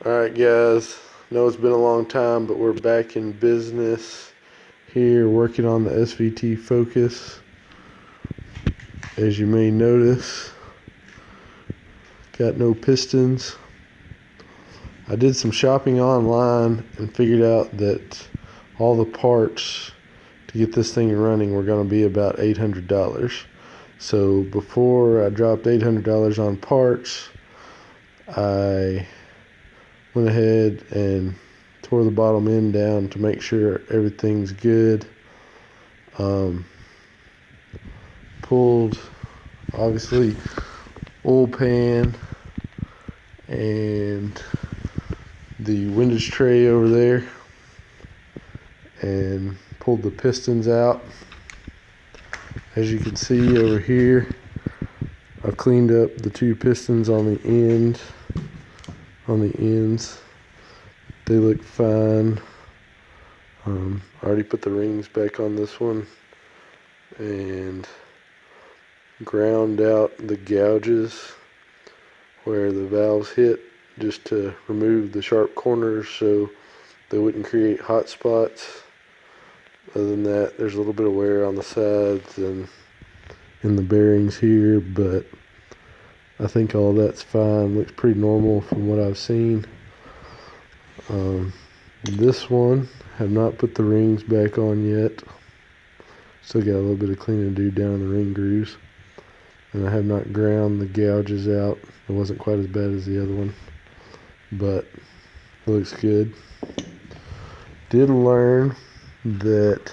Alright guys, know it's been a long time, but we're back in business here working on the SVT Focus. As you may notice, got no pistons. I did some shopping online and figured out that all the parts to get this thing running were going to be about $800. So before I dropped $800 on parts, I went ahead and tore the bottom end down to make sure everything's good. Pulled obviously oil pan and the windage tray over there and pulled the pistons out. As you can see over here, I've cleaned up the two pistons on the ends. They look fine. I already put the rings back on this one and ground out the gouges where the valves hit, just to remove the sharp corners so they wouldn't create hot spots. Other than that, there's a little bit of wear on the sides and in the bearings here, but I think all that's fine. Looks pretty normal from what I've seen. This one, have not put the rings back on yet. Still got a little bit of cleaning to do down in the ring grooves. And I have not ground the gouges out. It wasn't quite as bad as the other one, but it looks good. Did learn that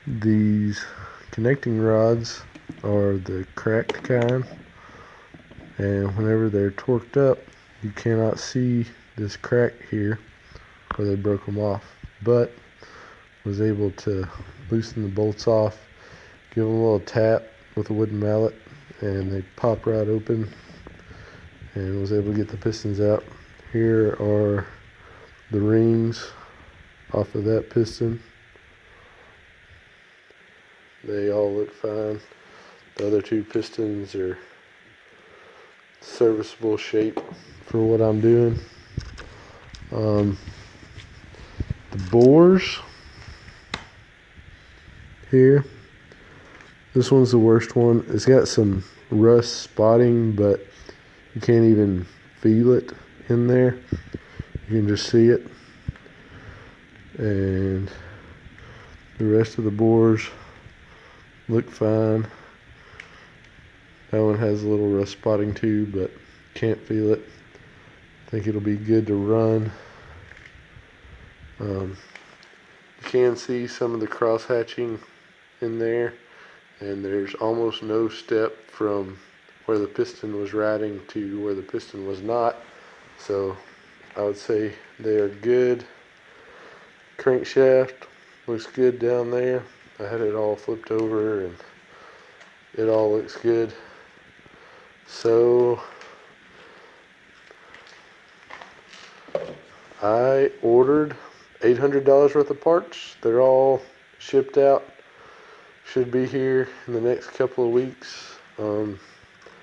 these connecting rods are the cracked kind, and whenever they're torqued up, you cannot see this crack here where they broke them off, but was able to loosen the bolts off, give them a little tap with a wooden mallet, and they pop right open, and was able to get the pistons out. Here are the rings off of that piston. They all look fine. The other two pistons are serviceable shape for what I'm doing. The bores here, this one's the worst one. It's got some rust spotting, but you can't even feel it in there. You can just see it. And the rest of the bores look fine. That one has a little rust spotting too, but can't feel it. I think it'll be good to run. You can see some of the cross hatching in there, and there's almost no step from where the piston was riding to where the piston was not. So I would say they are good. Crankshaft looks good down there. I had it all flipped over and it all looks good. So I ordered $800 worth of parts. They're all shipped out. Should be here in the next couple of weeks. Oh,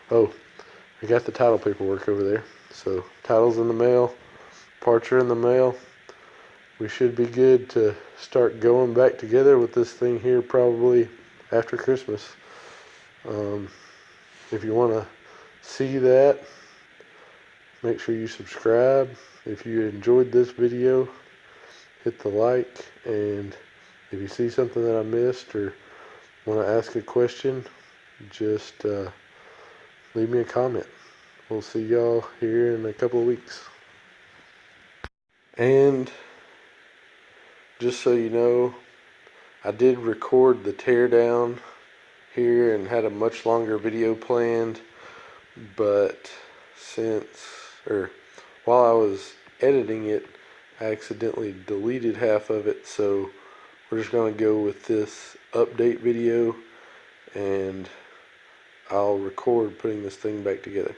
I got the title paperwork over there. So title's in the mail, parts are in the mail. We should be good to start going back together with this thing here probably after Christmas. If you want to see that, make sure you subscribe. If you enjoyed this video, hit the like, and if you see something that I missed or want to ask a question, just leave me a comment. We'll see y'all here in a couple of weeks. And just so you know, I did record the teardown here and had a much longer video planned, but while I was editing it, I accidentally deleted half of it, so we're just going to go with this update video, and I'll record putting this thing back together.